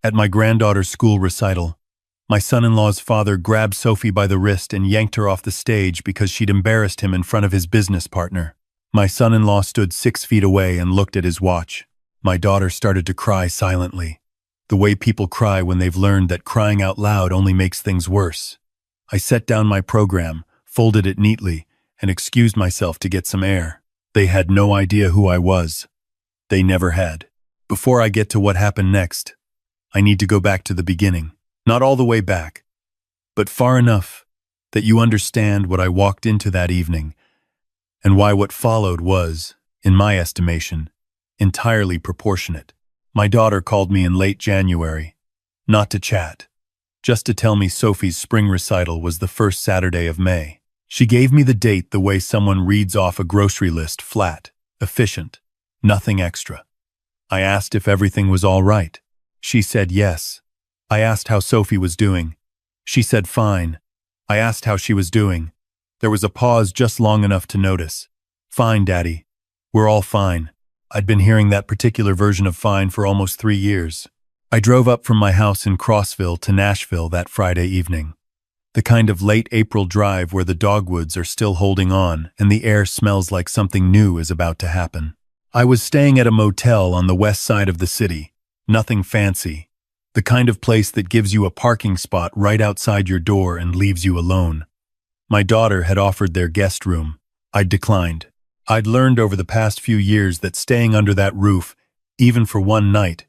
At my granddaughter's school recital, my son-in-law's father grabbed Sophie by the wrist and yanked her off the stage because she'd embarrassed him in front of his business partner. My son-in-law stood 6 feet away and looked at his watch. My daughter started to cry silently, the way people cry when they've learned that crying out loud only makes things worse. I set down my program, folded it neatly, and excused myself to get some air. They had no idea who I was. They never had. Before I get to what happened next, I need to go back to the beginning. Not all the way back, but far enough that you understand what I walked into that evening and why what followed was, in my estimation, entirely proportionate. My daughter called me in late January, not to chat, just to tell me Sophie's spring recital was the first Saturday of May. She gave me the date the way someone reads off a grocery list, flat, efficient, nothing extra. I asked if everything was all right. She said yes. I asked how Sophie was doing. She said fine. I asked how she was doing. There was a pause just long enough to notice. Fine, Daddy. We're all fine. I'd been hearing that particular version of fine for almost 3 years. I drove up from my house in Crossville to Nashville that Friday evening. The kind of late April drive where the dogwoods are still holding on and the air smells like something new is about to happen. I was staying at a motel on the west side of the city. Nothing fancy. The kind of place that gives you a parking spot right outside your door and leaves you alone. My daughter had offered their guest room. I'd declined. I'd learned over the past few years that staying under that roof, even for one night,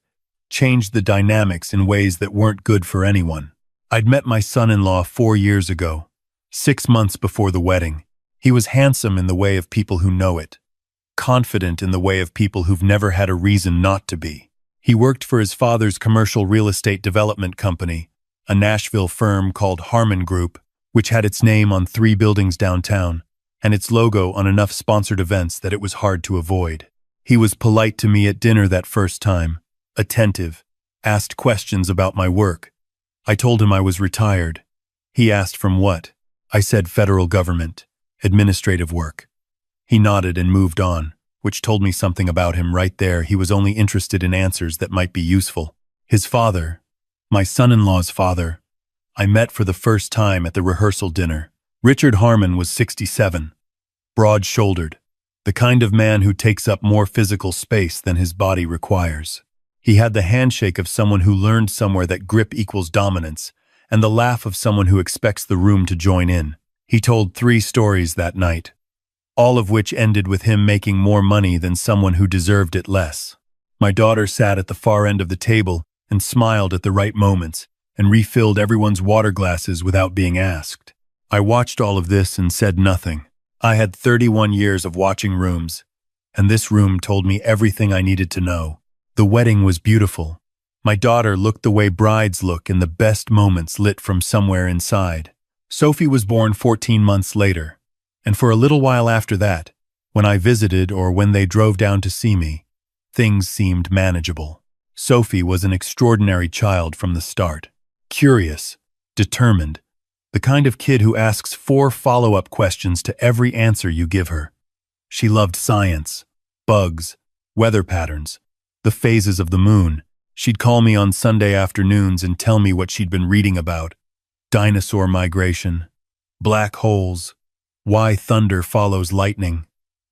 changed the dynamics in ways that weren't good for anyone. I'd met my son-in-law 4 years ago, 6 months before the wedding. He was handsome in the way of people who know it, confident in the way of people who've never had a reason not to be. He worked for his father's commercial real estate development company, a Nashville firm called Harmon Group, which had its name on 3 buildings downtown, and its logo on enough sponsored events that it was hard to avoid. He was polite to me at dinner that first time, attentive, asked questions about my work. I told him I was retired. He asked from what? I said federal government, administrative work. He nodded and moved on, which told me something about him right there. He was only interested in answers that might be useful. His father, my son-in-law's father, I met for the first time at the rehearsal dinner. Richard Harmon was 67, broad-shouldered, the kind of man who takes up more physical space than his body requires. He had the handshake of someone who learned somewhere that grip equals dominance, and the laugh of someone who expects the room to join in. He told 3 stories that night, all of which ended with him making more money than someone who deserved it less. My daughter sat at the far end of the table and smiled at the right moments and refilled everyone's water glasses without being asked. I watched all of this and said nothing. I had 31 years of watching rooms, and this room told me everything I needed to know. The wedding was beautiful. My daughter looked the way brides look in the best moments lit from somewhere inside. Sophie was born 14 months later, and for a little while after that, when I visited or when they drove down to see me, things seemed manageable. Sophie was an extraordinary child from the start. Curious, determined, the kind of kid who asks 4 follow-up questions to every answer you give her. She loved science, bugs, weather patterns, the phases of the moon. She'd call me on Sunday afternoons and tell me what she'd been reading about. Dinosaur migration, black holes, why thunder follows lightning.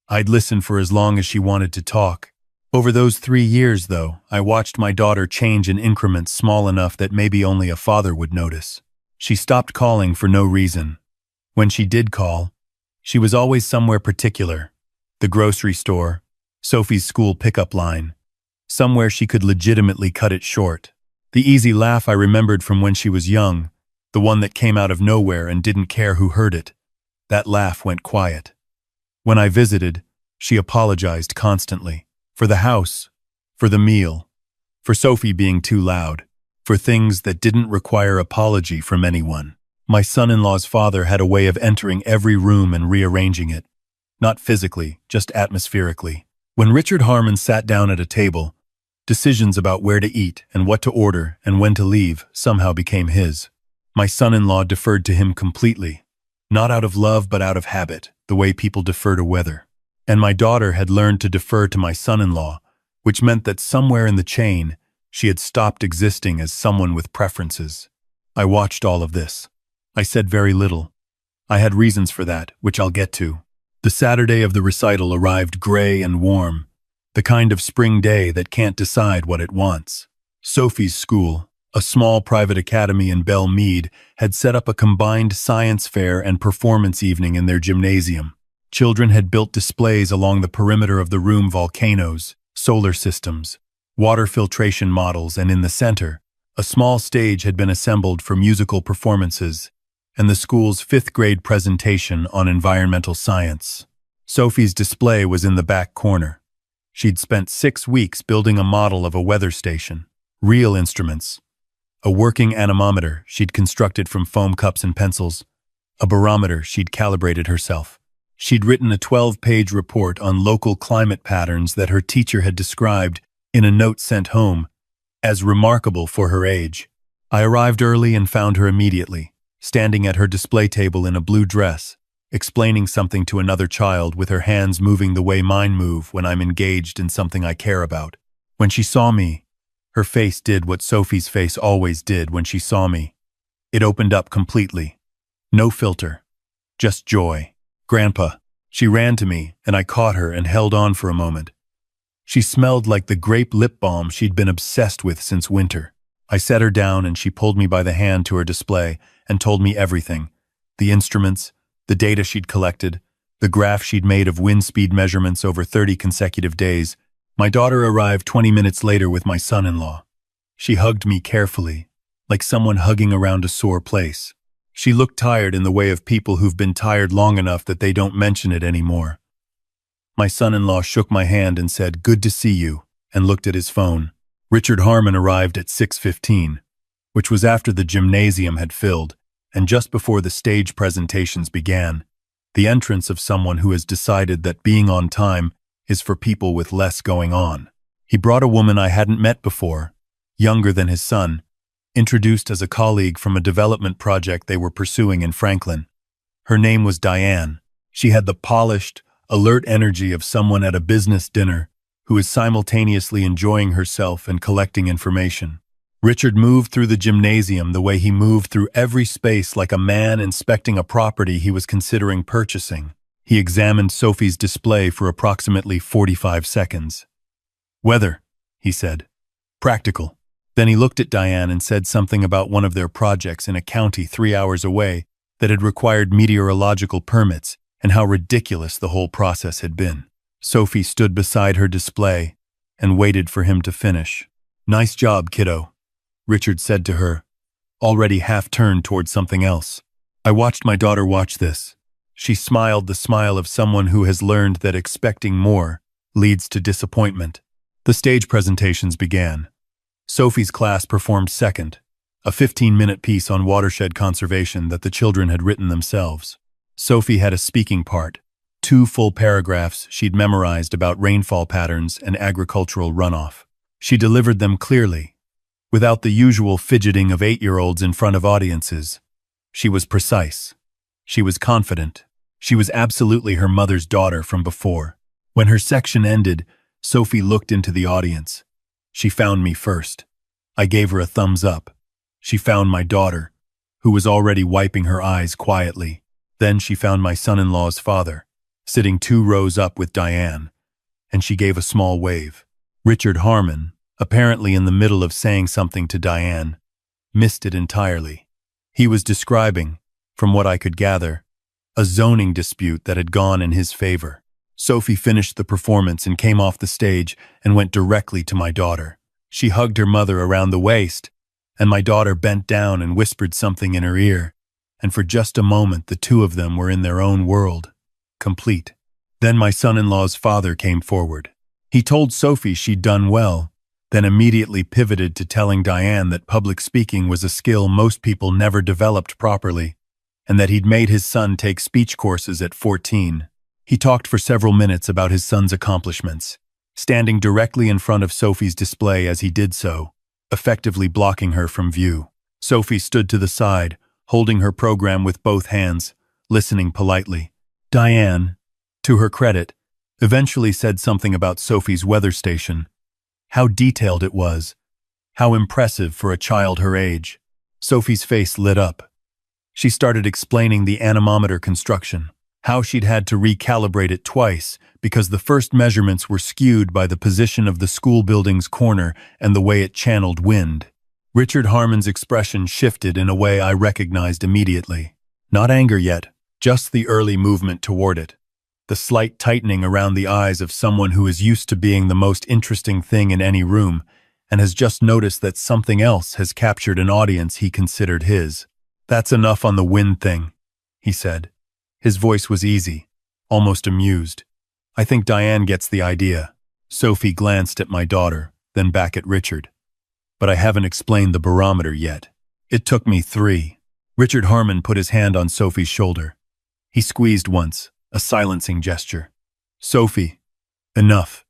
I'd listen for as long as she wanted to talk. Over those 3 years, though, I watched my daughter change in increments small enough that maybe only a father would notice. She stopped calling for no reason. When she did call, she was always somewhere particular. The grocery store, Sophie's school pickup line, somewhere she could legitimately cut it short. The easy laugh I remembered from when she was young, the one that came out of nowhere and didn't care who heard it. That laugh went quiet. When I visited, she apologized constantly. For the house, for the meal, for Sophie being too loud, for things that didn't require apology from anyone. My son-in-law's father had a way of entering every room and rearranging it. Not physically, just atmospherically. When Richard Harmon sat down at a table, decisions about where to eat and what to order and when to leave somehow became his. My son-in-law deferred to him completely, not out of love but out of habit, the way people defer to weather. And my daughter had learned to defer to my son-in-law, which meant that somewhere in the chain, She had stopped existing as someone with preferences. I watched all of this. I said very little. I had reasons for that, which I'll get to. The Saturday of the recital arrived gray and warm, the kind of spring day that can't decide what it wants. Sophie's school, a small private academy in Belle Meade, had set up a combined science fair and performance evening in their gymnasium. Children had built displays along the perimeter of the room: volcanoes, solar systems, water filtration models, and in the center, a small stage had been assembled for musical performances and the school's fifth-grade presentation on environmental science. Sophie's display was in the back corner. She'd spent 6 weeks building a model of a weather station, real instruments, a working anemometer she'd constructed from foam cups and pencils, a barometer she'd calibrated herself. She'd written a 12-page report on local climate patterns that her teacher had described in a note sent home as remarkable for her age. I arrived early and found her immediately, standing at her display table in a blue dress, explaining something to another child with her hands moving the way mine move when I'm engaged in something I care about. When she saw me, her face did what Sophie's face always did when she saw me. It opened up completely. No filter. Just joy. "Grandpa." She ran to me, and I caught her and held on for a moment. She smelled like the grape lip balm she'd been obsessed with since winter. I set her down and she pulled me by the hand to her display and told me everything. The instruments, the data she'd collected, the graph she'd made of wind speed measurements over 30 consecutive days. My daughter arrived 20 minutes later with my son-in-law. She hugged me carefully, like someone hugging around a sore place. She looked tired in the way of people who've been tired long enough that they don't mention it anymore. My son-in-law shook my hand and said, "Good to see you," and looked at his phone. Richard Harmon arrived at 6:15, which was after the gymnasium had filled, and just before the stage presentations began. The entrance of someone who has decided that being on time is for people with less going on. He brought a woman I hadn't met before, younger than his son, introduced as a colleague from a development project they were pursuing in Franklin. Her name was Diane. She had the polished, alert energy of someone at a business dinner who is simultaneously enjoying herself and collecting information. Richard moved through the gymnasium the way he moved through every space, like a man inspecting a property he was considering purchasing. He examined Sophie's display for approximately 45 seconds. "Weather," he said. "Practical." Then he looked at Diane and said something about one of their projects in a county 3 hours away that had required meteorological permits and how ridiculous the whole process had been. Sophie stood beside her display and waited for him to finish. "Nice job, kiddo," Richard said to her, already half-turned toward something else. I watched my daughter watch this. She smiled the smile of someone who has learned that expecting more leads to disappointment. The stage presentations began. Sophie's class performed second, a 15-minute piece on watershed conservation that the children had written themselves. Sophie had a speaking part, 2 full paragraphs she'd memorized about rainfall patterns and agricultural runoff. She delivered them clearly, without the usual fidgeting of 8-year-olds in front of audiences. She was precise. She was confident. She was absolutely her mother's daughter from before. When her section ended, Sophie looked into the audience. She found me first. I gave her a thumbs up. She found my daughter, who was already wiping her eyes quietly. Then she found my son-in-law's father, sitting 2 rows up with Diane, and she gave a small wave. Richard Harmon, apparently in the middle of saying something to Diane, missed it entirely. He was describing, from what I could gather, a zoning dispute that had gone in his favor. Sophie finished the performance and came off the stage and went directly to my daughter. She hugged her mother around the waist, and my daughter bent down and whispered something in her ear, and for just a moment the two of them were in their own world, complete. Then my son-in-law's father came forward. He told Sophie she'd done well, then immediately pivoted to telling Diane that public speaking was a skill most people never developed properly, and that he'd made his son take speech courses at 14. He talked for several minutes about his son's accomplishments, standing directly in front of Sophie's display as he did so, effectively blocking her from view. Sophie stood to the side, holding her program with both hands, listening politely. Diane, to her credit, eventually said something about Sophie's weather station, how detailed it was, How impressive for a child her age. Sophie's face lit up. She started explaining the anemometer construction, how she'd had to recalibrate it twice because the first measurements were skewed by the position of the school building's corner and the way it channeled wind. Richard Harmon's expression shifted in a way I recognized immediately. Not anger yet, just the early movement toward it. The slight tightening around the eyes of someone who is used to being the most interesting thing in any room and has just noticed that something else has captured an audience he considered his. "That's enough on the wind thing," he said. His voice was easy, almost amused. "I think Diane gets the idea." Sophie glanced at my daughter, then back at Richard. "But I haven't explained the barometer yet. It took me 3. Richard Harmon put his hand on Sophie's shoulder. He squeezed once, a silencing gesture. "Sophie, enough.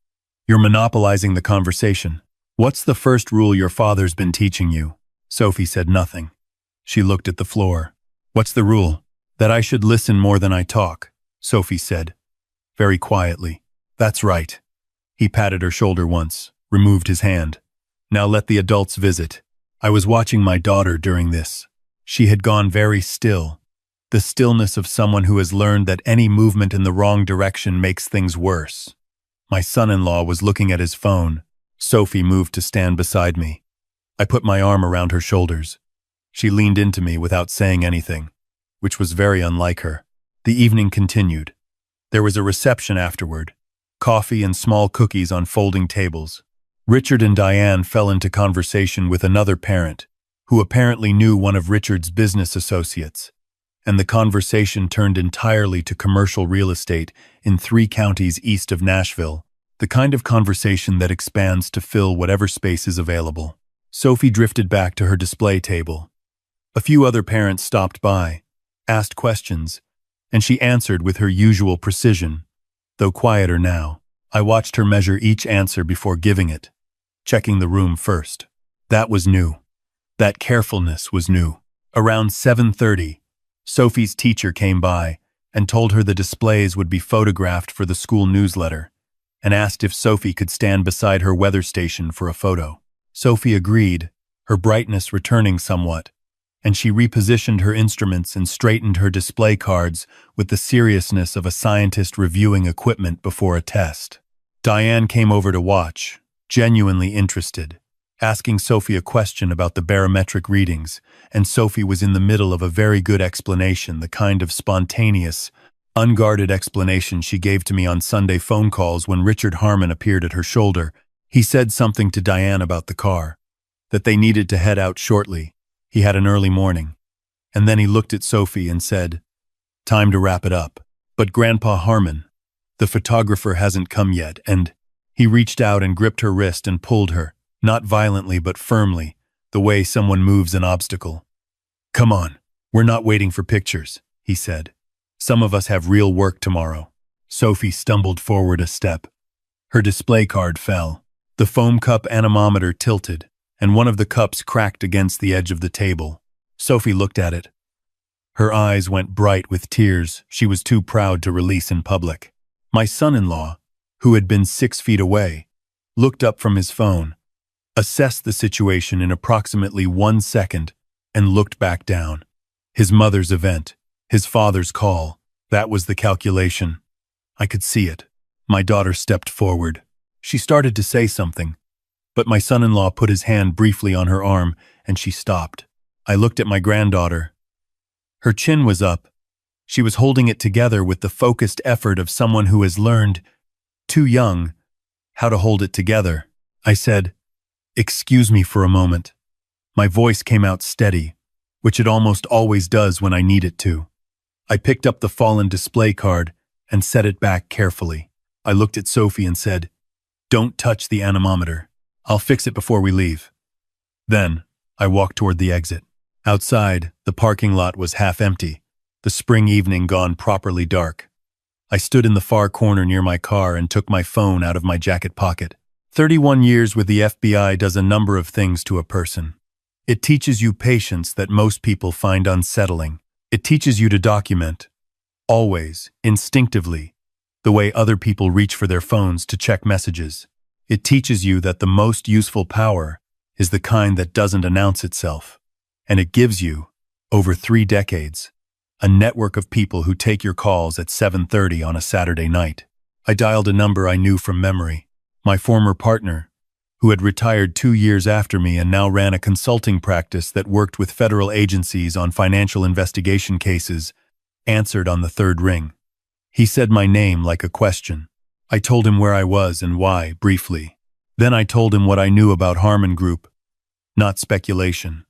You're monopolizing the conversation. What's the first rule your father's been teaching you?" Sophie said nothing. She looked at the floor. "What's the rule?" "That I should listen more than I talk," Sophie said, very quietly. "That's right." He patted her shoulder once, removed his hand. "Now let the adults visit." I was watching my daughter during this. She had gone very still. The stillness of someone who has learned that any movement in the wrong direction makes things worse. My son-in-law was looking at his phone. Sophie moved to stand beside me. I put my arm around her shoulders. She leaned into me without saying anything, which was very unlike her. The evening continued. There was a reception afterward, coffee and small cookies on folding tables. Richard and Diane fell into conversation with another parent, who apparently knew one of Richard's business associates, and the conversation turned entirely to commercial real estate in 3 counties east of Nashville, the kind of conversation that expands to fill whatever space is available. Sophie drifted back to her display table. A few other parents stopped by, asked questions, and she answered with her usual precision, though quieter now. I watched her measure each answer before giving it, checking the room first. That was new. That carefulness was new. Around 7:30, Sophie's teacher came by and told her the displays would be photographed for the school newsletter, and asked if Sophie could stand beside her weather station for a photo. Sophie agreed, her brightness returning somewhat, and she repositioned her instruments and straightened her display cards with the seriousness of a scientist reviewing equipment before a test. Diane came over to watch, genuinely interested, asking Sophie a question about the barometric readings, and Sophie was in the middle of a very good explanation, the kind of spontaneous, unguarded explanation she gave to me on Sunday phone calls when Richard Harmon appeared at her shoulder. He said something to Diane about the car, that they needed to head out shortly. He had an early morning. And then he looked at Sophie and said, "Time to wrap it up." But Grandpa Harmon, the photographer, hasn't come yet, and he reached out and gripped her wrist and pulled her, not violently but firmly, the way someone moves an obstacle. "Come on, we're not waiting for pictures," he said. "Some of us have real work tomorrow." Sophie stumbled forward a step. Her display card fell. The foam cup anemometer tilted, and one of the cups cracked against the edge of the table. Sophie looked at it. Her eyes went bright with tears she was too proud to release in public. My son-in-law, who had been 6 feet away, looked up from his phone, assessed the situation in approximately 1 second, and looked back down. His mother's event, his father's call, that was the calculation. I could see it. My daughter stepped forward. She started to say something, but my son-in-law put his hand briefly on her arm, and she stopped. I looked at my granddaughter. Her chin was up. She was holding it together with the focused effort of someone who has learned, too young, how to hold it together. I said, "Excuse me for a moment." My voice came out steady, which it almost always does when I need it to. I picked up the fallen display card and set it back carefully. I looked at Sophie and said, "Don't touch the anemometer. I'll fix it before we leave." Then, I walked toward the exit. Outside, the parking lot was half empty, the spring evening gone properly dark. I stood in the far corner near my car and took my phone out of my jacket pocket. 31 years with the FBI does a number of things to a person. It teaches you patience that most people find unsettling. It teaches you to document, always, instinctively, the way other people reach for their phones to check messages. It teaches you that the most useful power is the kind that doesn't announce itself, and it gives you, over 3 decades, a network of people who take your calls at 7:30 on a Saturday night. I dialed a number I knew from memory. My former partner, who had retired 2 years after me and now ran a consulting practice that worked with federal agencies on financial investigation cases, answered on the 3rd ring. He said my name like a question. I told him where I was and why, briefly. Then I told him what I knew about Harmon Group. Not speculation.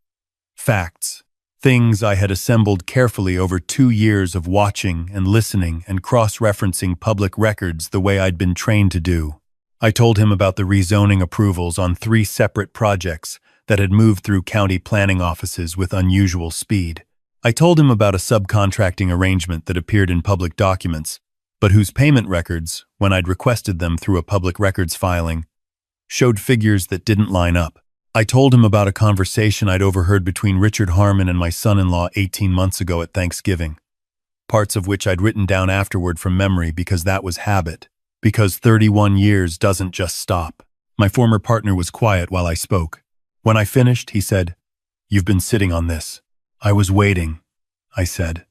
Facts. Things I had assembled carefully over 2 years of watching and listening and cross-referencing public records the way I'd been trained to do. I told him about the rezoning approvals on 3 separate projects that had moved through county planning offices with unusual speed. I told him about a subcontracting arrangement that appeared in public documents, but whose payment records, when I'd requested them through a public records filing, showed figures that didn't line up. I told him about a conversation I'd overheard between Richard Harmon and my son-in-law 18 months ago at Thanksgiving, parts of which I'd written down afterward from memory because that was habit. Because 31 years doesn't just stop. My former partner was quiet while I spoke. When I finished, he said, "You've been sitting on this." "I was waiting," I said.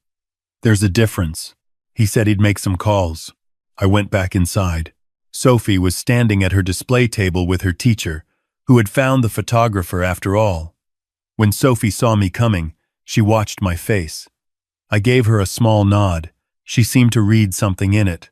"There's a difference." He said he'd make some calls. I went back inside. Sophie was standing at her display table with her teacher, who had found the photographer after all. When Sophie saw me coming, she watched my face. I gave her a small nod. She seemed to read something in it,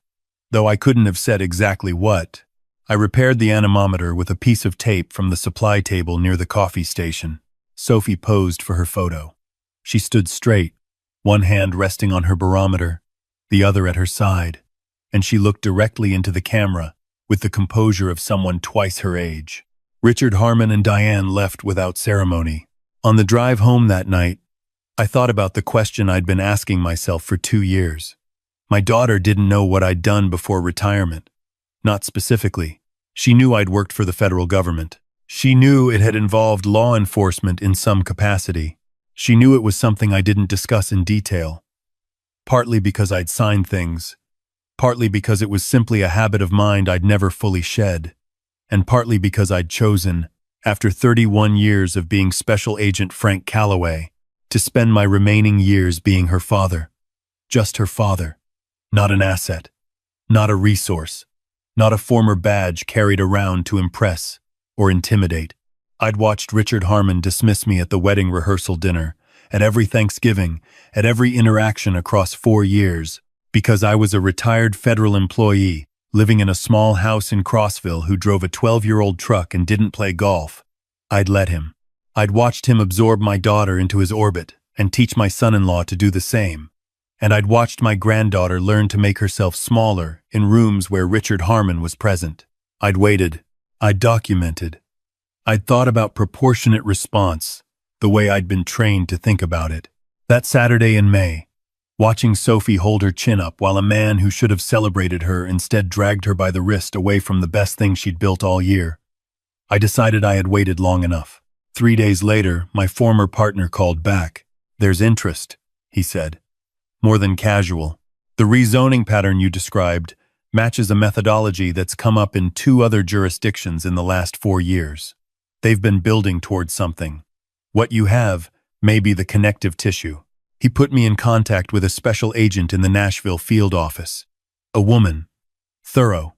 though I couldn't have said exactly what. I repaired the anemometer with a piece of tape from the supply table near the coffee station. Sophie posed for her photo. She stood straight, one hand resting on her barometer, the other at her side, and she looked directly into the camera with the composure of someone twice her age. Richard Harmon and Diane left without ceremony. On the drive home that night, I thought about the question I'd been asking myself for 2 years. My daughter didn't know what I'd done before retirement. Not specifically. She knew I'd worked for the federal government. She knew it had involved law enforcement in some capacity. She knew it was something I didn't discuss in detail. Partly because I'd signed things, partly because it was simply a habit of mind I'd never fully shed, and partly because I'd chosen, after 31 years of being Special Agent Frank Calloway, to spend my remaining years being her father. Just her father. Not an asset, not a resource, not a former badge carried around to impress or intimidate. I'd watched Richard Harmon dismiss me at the wedding rehearsal dinner, at every Thanksgiving, at every interaction across 4 years, because I was a retired federal employee living in a small house in Crossville who drove a 12-year-old truck and didn't play golf. I'd let him. I'd watched him absorb my daughter into his orbit and teach my son-in-law to do the same. And I'd watched my granddaughter learn to make herself smaller in rooms where Richard Harmon was present. I'd waited. I'd documented. I'd thought about proportionate response, the way I'd been trained to think about it. That Saturday in May, watching Sophie hold her chin up while a man who should have celebrated her instead dragged her by the wrist away from the best thing she'd built all year, I decided I had waited long enough. 3 days later, my former partner called back. "There's interest," he said. "More than casual. The rezoning pattern you described matches a methodology that's come up in 2 other jurisdictions in the last 4 years. They've been building towards something. What you have may be the connective tissue." He put me in contact with a special agent in the Nashville field office. A woman, thorough,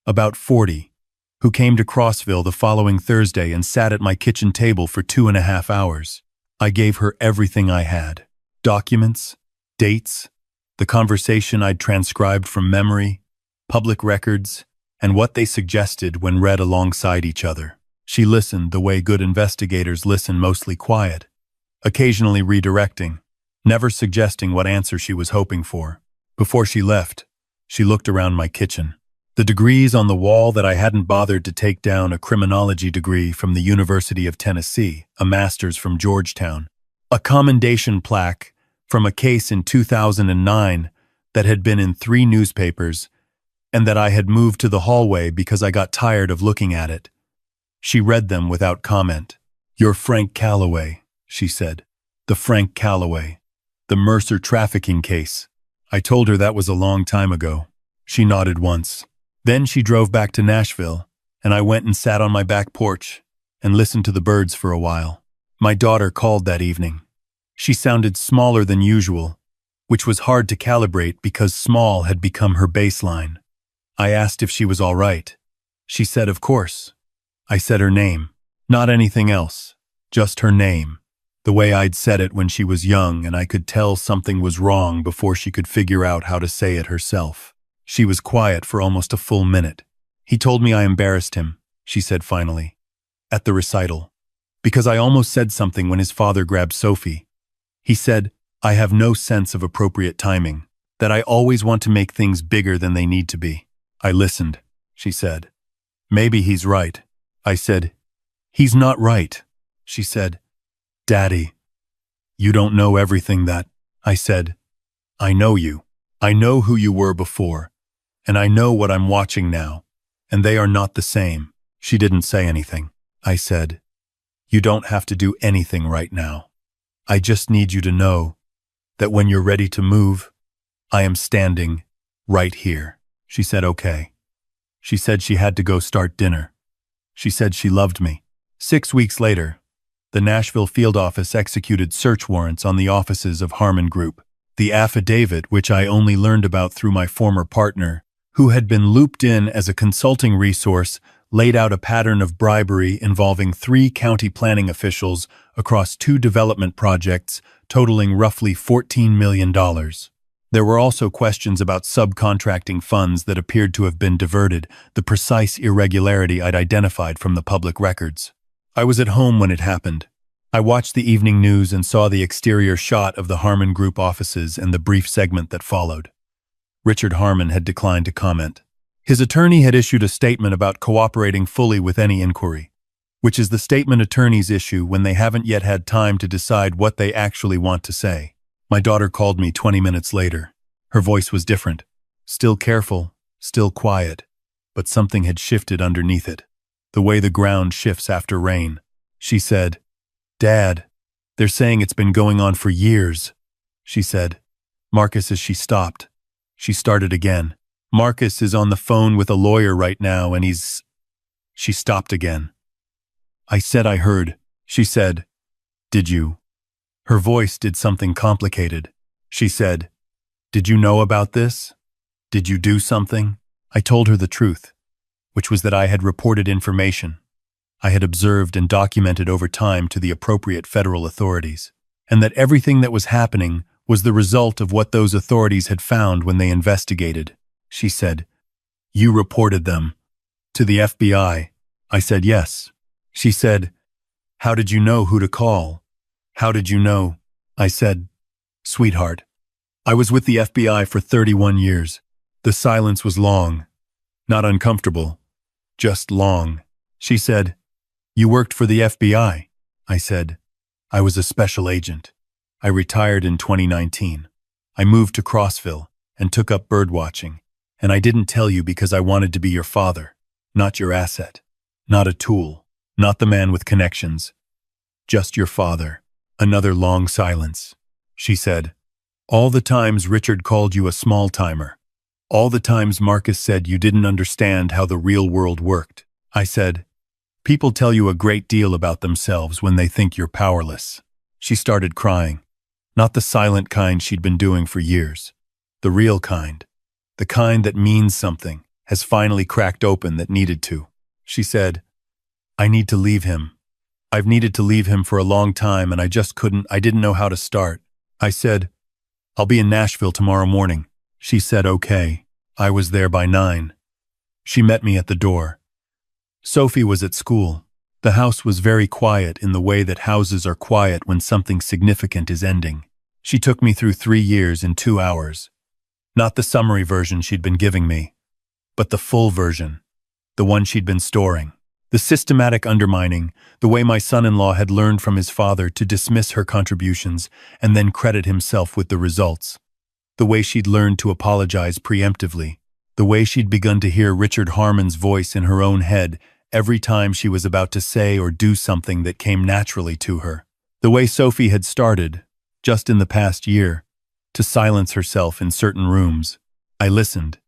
about 40, who came to Crossville the following Thursday and sat at my kitchen table for 2.5 hours. I gave her everything I had. Documents, dates, the conversation I'd transcribed from memory, public records, and what they suggested when read alongside each other. She listened the way good investigators listen, mostly quiet, occasionally redirecting, never suggesting what answer she was hoping for. Before she left, she looked around my kitchen. The degrees on the wall that I hadn't bothered to take down: a criminology degree from the University of Tennessee, a master's from Georgetown, a commendation plaque from a case in 2009 that had been in 3 newspapers and that I had moved to the hallway because I got tired of looking at it. She read them without comment. "You're Frank Calloway," she said. "The Frank Calloway. The Mercer trafficking case." I told her that was a long time ago. She nodded once. Then she drove back to Nashville, and I went and sat on my back porch, and listened to the birds for a while. My daughter called that evening. She sounded smaller than usual, which was hard to calibrate because small had become her baseline. I asked if she was all right. She said, of course. I said her name. Not anything else. Just her name. The way I'd said it when she was young, and I could tell something was wrong before she could figure out how to say it herself. She was quiet for almost a full minute. He told me I embarrassed him, she said finally. At the recital. Because I almost said something when his father grabbed Sophie. He said, I have no sense of appropriate timing, that I always want to make things bigger than they need to be. I listened, she said. Maybe he's right. I said, he's not right. She said, Daddy, you don't know everything that. I said, I know you. I know who you were before, and I know what I'm watching now, and they are not the same. She didn't say anything. I said, you don't have to do anything right now. I just need you to know that when you're ready to move, I am standing right here. She said, okay. She said she had to go start dinner. She said she loved me. 6 weeks later, the Nashville field office executed search warrants on the offices of Harmon Group. The affidavit, which I only learned about through my former partner, who had been looped in as a consulting resource, laid out a pattern of bribery involving 3 county planning officials across 2 development projects totaling roughly $14 million. There were also questions about subcontracting funds that appeared to have been diverted, the precise irregularity I'd identified from the public records. I was at home when it happened. I watched the evening news and saw the exterior shot of the Harmon Group offices and the brief segment that followed. Richard Harmon had declined to comment. His attorney had issued a statement about cooperating fully with any inquiry, which is the statement attorneys issue when they haven't yet had time to decide what they actually want to say. My daughter called me 20 minutes later. Her voice was different. Still careful, still quiet, but something had shifted underneath it. The way the ground shifts after rain. She said, Dad, they're saying it's been going on for years. She said, Marcus, as she stopped. She started again. Marcus is on the phone with a lawyer right now and he's... She stopped again. I said I heard. She said, did you? Her voice did something complicated. She said, did you know about this? Did you do something? I told her the truth, which was that I had reported information I had observed and documented over time to the appropriate federal authorities, and that everything that was happening was the result of what those authorities had found when they investigated. She said, you reported them to the FBI. I said, yes. She said, how did you know who to call? How did you know? I said, sweetheart, I was with the FBI for 31 years. The silence was long, not uncomfortable, just long. She said, you worked for the FBI. I said, I was a special agent. I retired in 2019. I moved to Crossville and took up birdwatching, and I didn't tell you because I wanted to be your father, not your asset, not a tool, not the man with connections, just your father. Another long silence. She said, all the times Richard called you a small-timer, all the times Marcus said you didn't understand how the real world worked. I said, people tell you a great deal about themselves when they think you're powerless. She started crying, not the silent kind she'd been doing for years, the real kind, the kind that means something, has finally cracked open that needed to. She said, I need to leave him. I've needed to leave him for a long time and I didn't know how to start. I said, I'll be in Nashville tomorrow morning. She said, okay. I was there by 9. She met me at the door. Sophie was at school. The house was very quiet in the way that houses are quiet when something significant is ending. She took me through 3 years in 2 hours. Not the summary version she'd been giving me, but the full version, the one she'd been storing. The systematic undermining, the way my son-in-law had learned from his father to dismiss her contributions and then credit himself with the results. The way she'd learned to apologize preemptively. The way she'd begun to hear Richard Harmon's voice in her own head every time she was about to say or do something that came naturally to her. The way Sophie had started, just in the past year, to silence herself in certain rooms. I listened.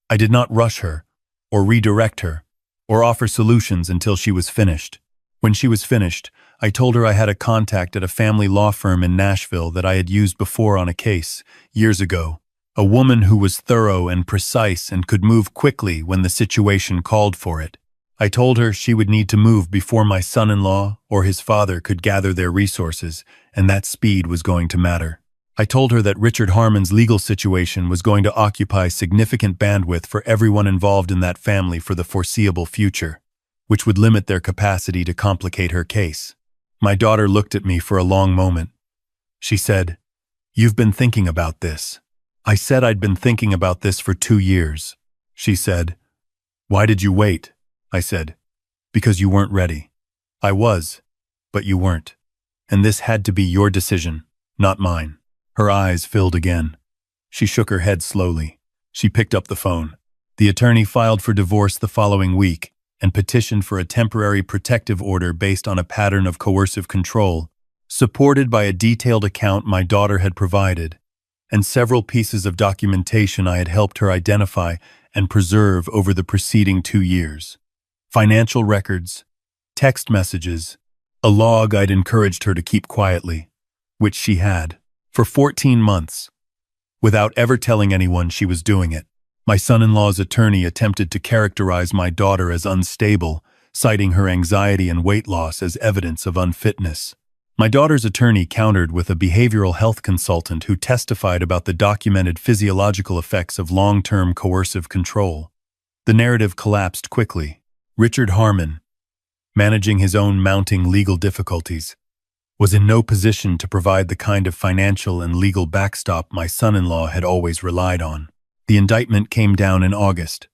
I did not rush her, or redirect her, or offer solutions until she was finished. When she was finished, I told her I had a contact at a family law firm in Nashville that I had used before on a case, years ago. A woman who was thorough and precise and could move quickly when the situation called for it. I told her she would need to move before my son-in-law or his father could gather their resources, and that speed was going to matter. I told her that Richard Harmon's legal situation was going to occupy significant bandwidth for everyone involved in that family for the foreseeable future, which would limit their capacity to complicate her case. My daughter looked at me for a long moment. She said, "You've been thinking about this." I said I'd been thinking about this for 2 years. She said, "Why did you wait?" I said, "Because you weren't ready." I was, but you weren't. And this had to be your decision, not mine. Her eyes filled again. She shook her head slowly. She picked up the phone. The attorney filed for divorce the following week and petitioned for a temporary protective order based on a pattern of coercive control, supported by a detailed account my daughter had provided, and several pieces of documentation I had helped her identify and preserve over the preceding 2 years. Financial records, text messages, a log I'd encouraged her to keep quietly, which she had, for 14 months, without ever telling anyone she was doing it. My son-in-law's attorney attempted to characterize my daughter as unstable, citing her anxiety and weight loss as evidence of unfitness. My daughter's attorney countered with a behavioral health consultant who testified about the documented physiological effects of long-term coercive control. The narrative collapsed quickly. Richard Harmon, managing his own mounting legal difficulties, was in no position to provide the kind of financial and legal backstop my son-in-law had always relied on. The indictment came down in August.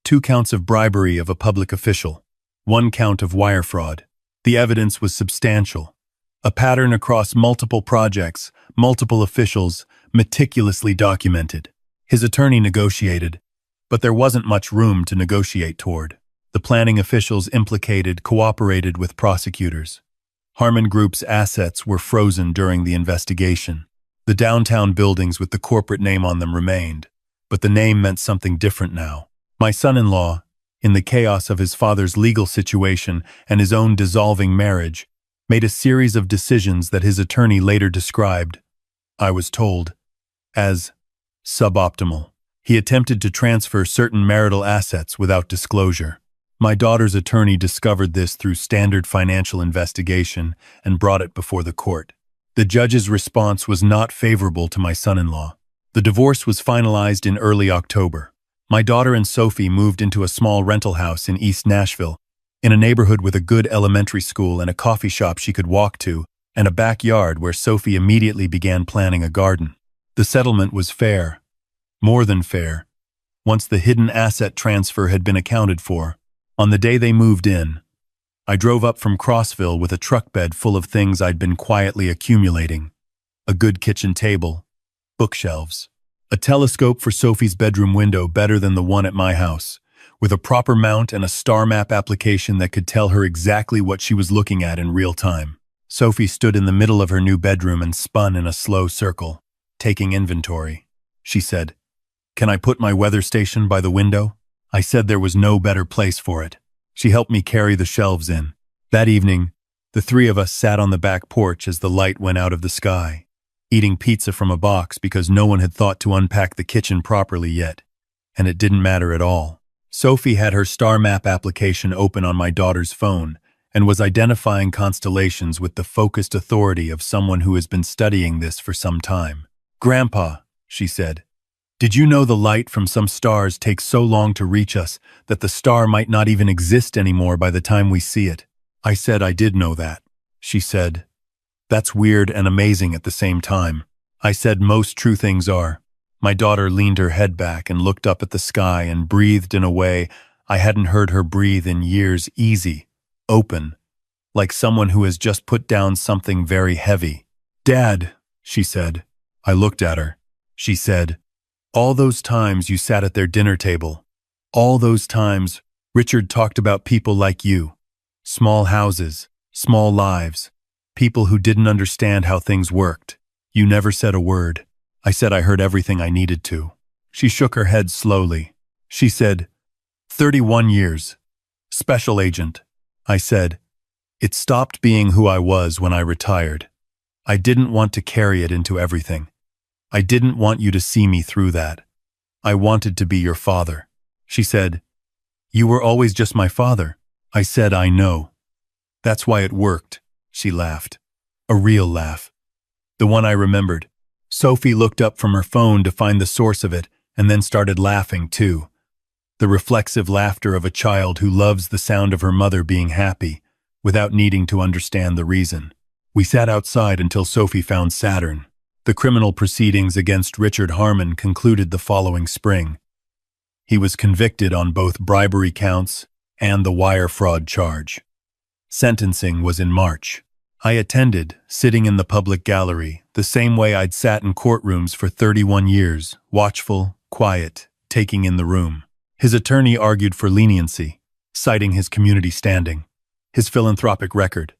2 counts of bribery of a public official, 1 count of wire fraud. The evidence was substantial. A pattern across multiple projects, multiple officials, meticulously documented. His attorney negotiated, but there wasn't much room to negotiate toward. The planning officials implicated cooperated with prosecutors. Harmon Group's assets were frozen during the investigation. The downtown buildings with the corporate name on them remained, but the name meant something different now. My son-in-law, in the chaos of his father's legal situation and his own dissolving marriage, made a series of decisions that his attorney later described, I was told, as suboptimal. He attempted to transfer certain marital assets without disclosure. My daughter's attorney discovered this through standard financial investigation and brought it before the court. The judge's response was not favorable to my son-in-law. The divorce was finalized in early October. My daughter and Sophie moved into a small rental house in East Nashville, in a neighborhood with a good elementary school and a coffee shop she could walk to, and a backyard where Sophie immediately began planning a garden. The settlement was fair, more than fair, once the hidden asset transfer had been accounted for. On the day they moved in, I drove up from Crossville with a truck bed full of things I'd been quietly accumulating. A good kitchen table, bookshelves, a telescope for Sophie's bedroom window better than the one at my house, with a proper mount and a star map application that could tell her exactly what she was looking at in real time. Sophie stood in the middle of her new bedroom and spun in a slow circle, taking inventory. She said, "Can I put my weather station by the window?" I said there was no better place for it. She helped me carry the shelves in. That evening, the 3 of us sat on the back porch as the light went out of the sky, eating pizza from a box because no one had thought to unpack the kitchen properly yet, and it didn't matter at all. Sophie had her star map application open on my daughter's phone and was identifying constellations with the focused authority of someone who has been studying this for some time. "Grandpa," she said, "did you know the light from some stars takes so long to reach us that the star might not even exist anymore by the time we see it?" I said I did know that. She said, "That's weird and amazing at the same time." I said most true things are. My daughter leaned her head back and looked up at the sky and breathed in a way I hadn't heard her breathe in years, easy, open, like someone who has just put down something very heavy. "Dad," she said. I looked at her. She said, "All those times you sat at their dinner table, all those times Richard talked about people like you, small houses, small lives, people who didn't understand how things worked. You never said a word." I said I heard everything I needed to. She shook her head slowly. She said, 31 years. Special agent. I said, It stopped being who I was when I retired. I didn't want to carry it into everything. I didn't want you to see me through that. I wanted to be your father. She said, "You were always just my father." I said, "I know." "That's why it worked." She laughed. A real laugh. The one I remembered. Sophie looked up from her phone to find the source of it and then started laughing too. The reflexive laughter of a child who loves the sound of her mother being happy, without needing to understand the reason. We sat outside until Sophie found Saturn. The criminal proceedings against Richard Harmon concluded the following spring. He was convicted on both bribery counts and the wire fraud charge. Sentencing was in March. I attended, sitting in the public gallery, the same way I'd sat in courtrooms for 31 years, watchful, quiet, taking in the room. His attorney argued for leniency, citing his community standing, his philanthropic record,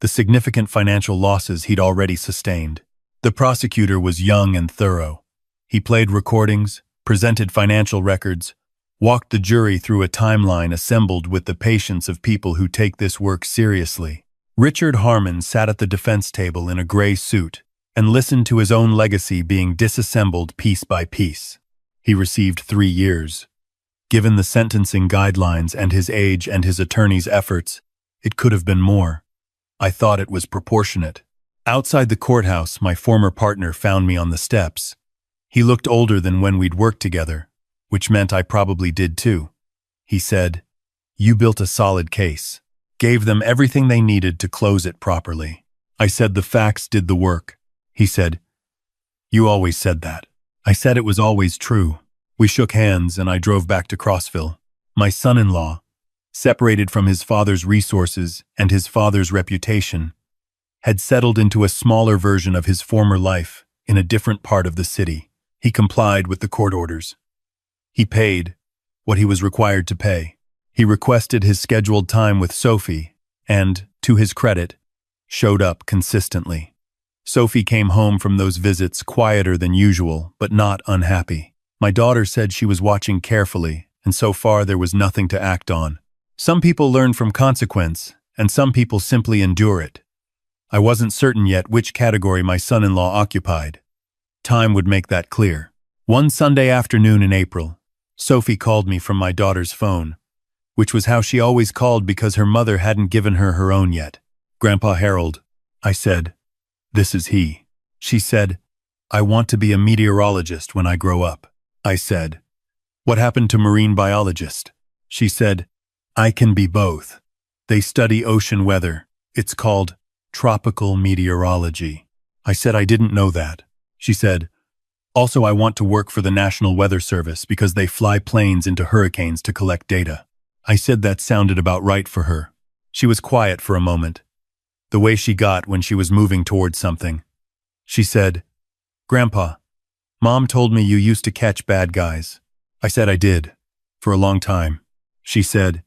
the significant financial losses he'd already sustained. The prosecutor was young and thorough. He played recordings, presented financial records, walked the jury through a timeline assembled with the patience of people who take this work seriously. Richard Harmon sat at the defense table in a gray suit and listened to his own legacy being disassembled piece by piece. He received 3 years. Given the sentencing guidelines and his age and his attorney's efforts, it could have been more. I thought it was proportionate. Outside the courthouse, my former partner found me on the steps. He looked older than when we'd worked together, which meant I probably did too. He said, "You built a solid case. Gave them everything they needed to close it properly." I said the facts did the work. He said, "You always said that." I said it was always true. We shook hands and I drove back to Crossville. My son-in-law, separated from his father's resources and his father's reputation, had settled into a smaller version of his former life in a different part of the city. He complied with the court orders. He paid what he was required to pay. He requested his scheduled time with Sophie and, to his credit, showed up consistently. Sophie came home from those visits quieter than usual, but not unhappy. My daughter said she was watching carefully, and so far there was nothing to act on. Some people learn from consequence, and some people simply endure it. I wasn't certain yet which category my son-in-law occupied. Time would make that clear. One Sunday afternoon in April, Sophie called me from my daughter's phone, which was how she always called because her mother hadn't given her her own yet. "Grandpa Harold," I said. "This is he." She said, "I want to be a meteorologist when I grow up." I said, "What happened to marine biologist?" She said, "I can be both. They study ocean weather. It's called tropical meteorology." I said I didn't know that. She said, "Also I want to work for the National Weather Service because they fly planes into hurricanes to collect data." I said that sounded about right for her. She was quiet for a moment, the way she got when she was moving towards something. She said, "Grandpa, Mom told me you used to catch bad guys." I said I did, for a long time. She said,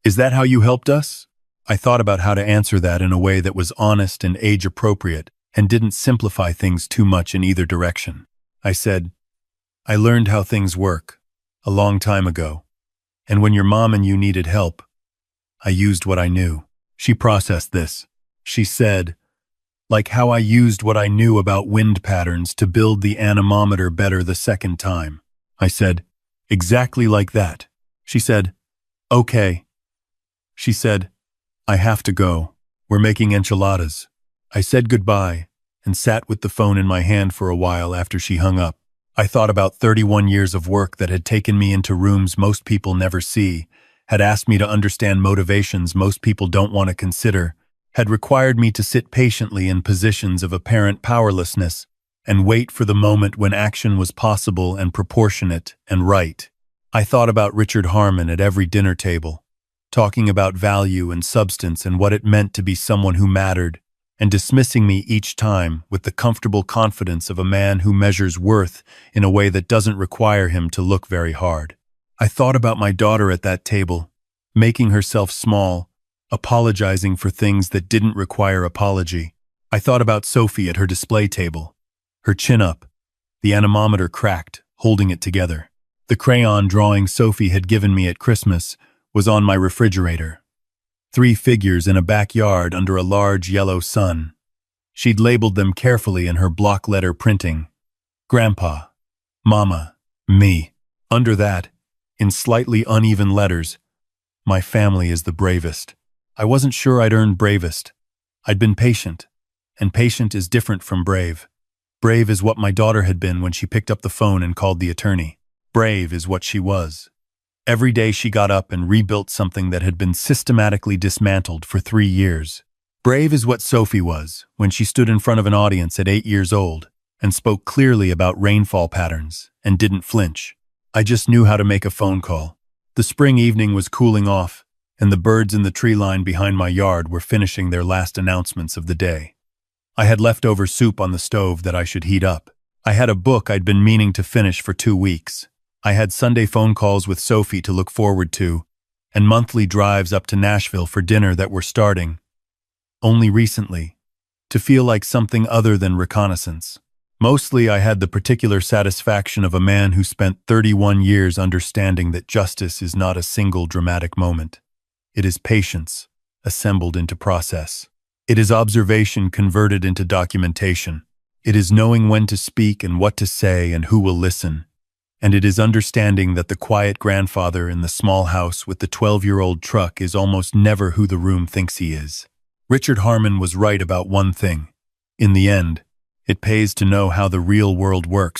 "Is that how you helped us?" I thought about how to answer that in a way that was honest and age-appropriate and didn't simplify things too much in either direction. I said, "I learned how things work a long time ago, and when your mom and you needed help, I used what I knew." She processed this. She said, "Like how I used what I knew about wind patterns to build the anemometer better the second time." I said, "Exactly like that." She said, "Okay." She said, "I have to go. We're making enchiladas." I said goodbye and sat with the phone in my hand for a while after she hung up. I thought about 31 years of work that had taken me into rooms most people never see, had asked me to understand motivations most people don't want to consider, had required me to sit patiently in positions of apparent powerlessness and wait for the moment when action was possible and proportionate and right. I thought about Richard Harmon at every dinner table, talking about value and substance and what it meant to be someone who mattered, and dismissing me each time with the comfortable confidence of a man who measures worth in a way that doesn't require him to look very hard. I thought about my daughter at that table, making herself small, apologizing for things that didn't require apology. I thought about Sophie at her display table, her chin up, the anemometer cracked, holding it together. The crayon drawing Sophie had given me at Christmas was on my refrigerator. 3 figures in a backyard under a large yellow sun. She'd labeled them carefully in her block letter printing. Grandpa, Mama, me. Under that, in slightly uneven letters, my family is the bravest. I wasn't sure I'd earned bravest. I'd been patient, and patient is different from brave. Brave is what my daughter had been when she picked up the phone and called the attorney. Brave is what she was. Every day she got up and rebuilt something that had been systematically dismantled for 3 years. Brave is what Sophie was when she stood in front of an audience at 8 years old and spoke clearly about rainfall patterns and didn't flinch. I just knew how to make a phone call. The spring evening was cooling off, and the birds in the tree line behind my yard were finishing their last announcements of the day. I had leftover soup on the stove that I should heat up. I had a book I'd been meaning to finish for 2 weeks. I had Sunday phone calls with Sophie to look forward to, and monthly drives up to Nashville for dinner that were starting, only recently, to feel like something other than reconnaissance. Mostly I had the particular satisfaction of a man who spent 31 years understanding that justice is not a single dramatic moment. It is patience, assembled into process. It is observation converted into documentation. It is knowing when to speak and what to say and who will listen. And it is understanding that the quiet grandfather in the small house with the 12-year-old truck is almost never who the room thinks he is. Richard Harmon was right about one thing. In the end, it pays to know how the real world works.